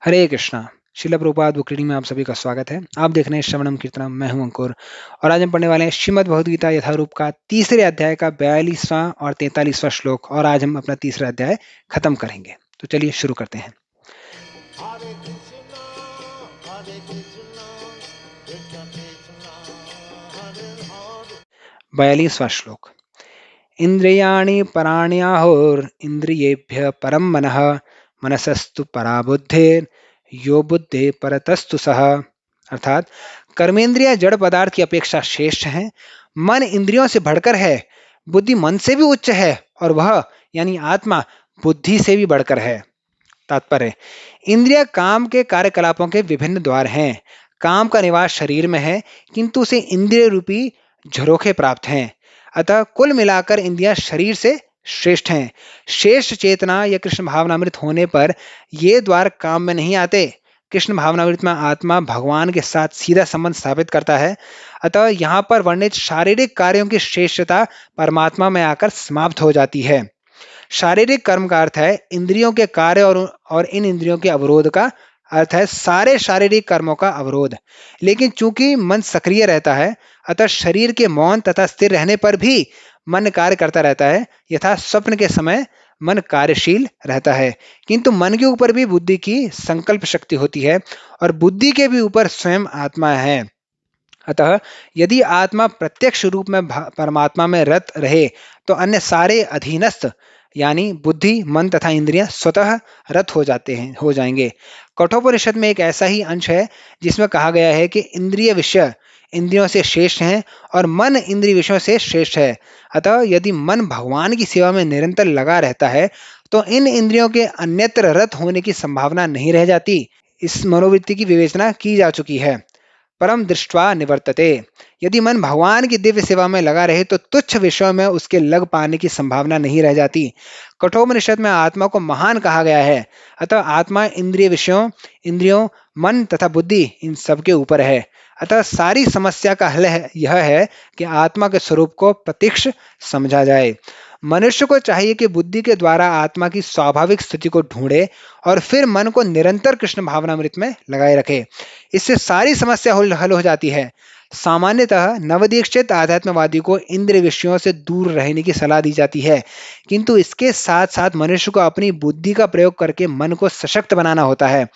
हरे कृष्णा। शिला Prabhupada book reading में आप सभी का स्वागत है। आप देख रहे हैं श्रवणम कीर्तनम। मैं हूं अंकुर और आज हम पढ़ने वाले हैं श्रीमद् भगवद गीता यथारूप का तीसरे अध्याय का 42वां और 43वां श्लोक। और आज हम अपना तीसरा अध्याय खत्म करेंगे। तो चलिए शुरू करते हैं। Hare Krishna, Hare Krishna, Krishna Krishna, Hare Hare. 42वां श्लोक। इंद्रियाणि पराण्याहुर इंद्रियेभ्य परम मनः मनसस्तु परा बुद्धिर यो बुद्धि परतस्तु सह। अर्थात कर्मेंद्रिय जड़ पदार्थ की अपेक्षा श्रेष्ठ हैं, मन इंद्रियों से बढ़कर है, बुद्धि मन से भी उच्च है और वह यानी आत्मा बुद्धि से भी बढ़कर है। तात्पर्य, इंद्रिय काम के कार्यकलापों के विभिन्न द्वार हैं। काम का निवास शरीर में है, किंतु उसे इंद्रिय रूपी झरोखे प्राप्त हैं। अतः कुल मिलाकर इंद्रियां शरीर से श्रेष्ठ हैं। श्रेष्ठ चेतना या कृष्ण भावनामृत होने पर ये द्वार काम में नहीं आते। कृष्ण भावनामृत में आत्मा भगवान के साथ सीधा संबंध स्थापित करता है। अतः यहाँ पर वर्णित शारीरिक कार्यों की श्रेष्ठता परमात्मा में आकर समाप्त हो जाती है। शारीरिक कर्म का अर्थ है इंद्रियों के कार्य और इन इंद्रियों के अवरोध का अर्थ है सारे शारीरिक कर्मों का अवरोध। लेकिन चूंकि मन सक्रिय रहता है, अतः शरीर के मौन तथा स्थिर रहने पर भी मन कार्य करता रहता है। यथा स्वप्न के समय मन कार्यशील रहता है, किंतु मन के ऊपर भी बुद्धि की संकल्प शक्ति होती है और बुद्धि के भी ऊपर स्वयं आत्मा है। अतः यदि आत्मा प्रत्यक्ष रूप में परमात्मा में रत रहे तो अन्य सारे अधीनस्थ यानी बुद्धि, मन तथा इंद्रियां स्वतः रत हो जाएंगे। कठोपनिषद में एक ऐसा ही अंश है जिसमें कहा गया है कि इंद्रिय विषय इंद्रियों से श्रेष्ठ हैं और मन इंद्रिय विषयों से श्रेष्ठ है। अतः यदि मन भगवान की सेवा में निरंतर लगा रहता है तो इन इंद्रियों के अन्यत्र रत होने की संभावना नहीं रह जाती। इस मनोवृत्ति की विवेचना की जा चुकी है। परम दृष्ट्वा निवर्तते। यदि मन भगवान की दिव्य सेवा में लगा रहे तो तुच्छ विषयों में उसके लग पाने की संभावना नहीं रह जाती। कठोपनिषद में आत्मा को महान कहा गया है। अतः आत्मा इंद्रिय विषयों, इंद्रियों, मन तथा बुद्धि इन सब के ऊपर है। अतः सारी समस्या का हल यह है कि आत्मा के स्वरूप को प्रत्यक्ष समझा जाए। मनुष्य को चाहिए कि बुद्धि के द्वारा आत्मा की स्वाभाविक स्थिति को ढूंढे और फिर मन को निरंतर कृष्ण भावनामृत में लगाए रखे। इससे सारी समस्या हल हो जाती है। सामान्यतः नवदीक्षित आध्यात्मवादी को इंद्रिय विषयों से दूर रहने की सलाह दी जाती है, किंतु इसके साथ साथ मनुष्य को अपनी बुद्धि का प्रयोग करके मन को सशक्त बनाना होता है।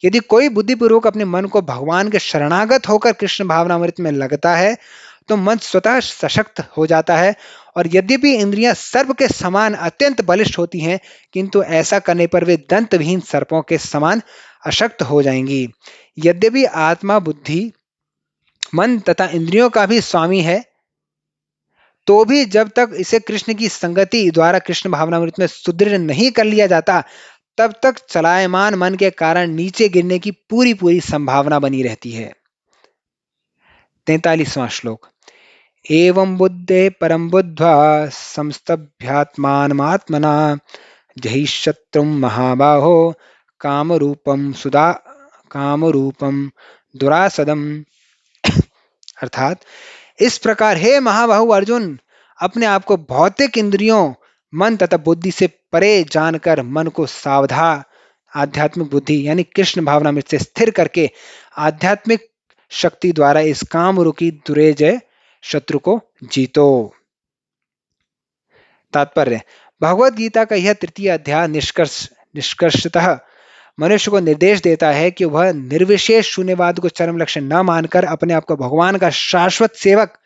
यदि कोई बुद्धिपूर्वक अपने मन को भगवान के शरणागत होकर कृष्ण भावनामृत में लगता है तो मन स्वतः सशक्त हो जाता है। और यद्यपि इंद्रियां सर्प के समान अत्यंत बलिष्ठ होती हैं, किंतु ऐसा करने पर वे दंतविहीन सर्पों के समान अशक्त हो जाएंगी। यद्यपि आत्मा बुद्धि, मन तथा इंद्रियों का भी स्वामी है, तो भी जब तक इसे कृष्ण की संगति द्वारा कृष्ण भावनामृत में सुदृढ़ नहीं कर लिया जाता, तब तक चलायमान मन के कारण नीचे गिरने की पूरी पूरी संभावना बनी रहती है। 43वां श्लोक। एवं बुद्धे परम बुद्ध्वा संस्तभ्यात्मानमात्मना जहि शत्रुं महाबाहो कामरूपम दुरासदम। अर्थात इस प्रकार हे महाबाहु अर्जुन, अपने आप को भौतिक इंद्रियों, मन तथा बुद्धि से परे जानकर मन को सावधान आध्यात्मिक बुद्धि यानी कृष्ण भावना में से स्थिर करके आध्यात्मिक शक्ति द्वारा इस काम रूपी दुरेजय शत्रु को जीतो। तात्पर्य, भगवत गीता का यह तृतीय अध्याय निष्कर्षतः मनुष्य को निर्देश देता है कि वह निर्विशेष शून्यवाद को चरम लक्ष्य न मानकर अपने आप को भगवान का शाश्वत सेवक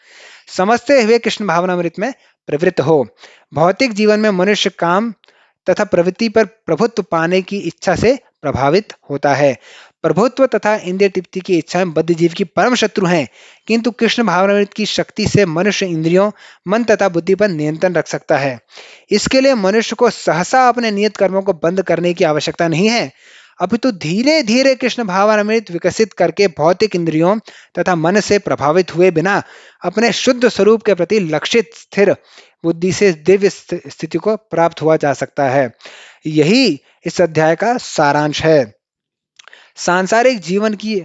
समझते हुए कृष्ण भावनामृत में प्रवृत्त हो। भौतिक जीवन में मनुष्य काम तथा प्रवृत्ति पर प्रभुत्व पाने की इच्छा से प्रभावित होता है। प्रभुत्व तथा इंद्रिय तृप्ति की इच्छाएं बद्ध जीव की परम शत्रु हैं, किंतु कृष्ण भावनामृत की शक्ति से मनुष्य इंद्रियों, मन तथा बुद्धि पर नियंत्रण रख सकता है। इसके लिए मनुष्य को सहसा अपने नियत कर्मों को बंद करने की आवश्यकता नहीं है, अपितु धीरे धीरे कृष्ण भावनामृत विकसित करके भौतिक इंद्रियों तथा मन से प्रभावित हुए बिना अपने शुद्ध स्वरूप के प्रति लक्षित स्थिर बुद्धि से दिव्य स्थिति को प्राप्त हुआ जा सकता है। यही इस अध्याय का सारांश है। सांसारिक जीवन की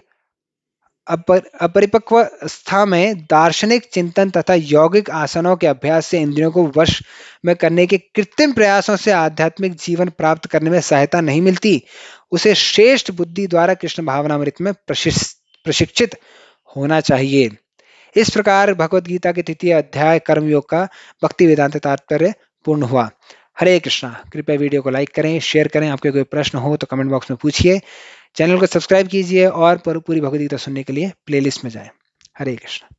अपरिपक्व अवस्था में दार्शनिक चिंतन तथा यौगिक आसनों के अभ्यास से इंद्रियों को वश में करने के कृत्रिम प्रयासों से आध्यात्मिक जीवन प्राप्त करने में सहायता नहीं मिलती। उसे श्रेष्ठ बुद्धि द्वारा कृष्ण भावनामृत में प्रशिक्षित होना चाहिए। इस प्रकार भगवत गीता के तृतीय अध्याय कर्मयोग का भक्ति वेदांत तात्पर्य पूर्ण हुआ। हरे कृष्णा। कृपया वीडियो को लाइक करें, शेयर करें। आपके कोई प्रश्न हो तो कमेंट बॉक्स में पूछिए। चैनल को सब्सक्राइब कीजिए और पूरी भगवत गीता सुनने के लिए प्लेलिस्ट में जाएं। हरे कृष्णा।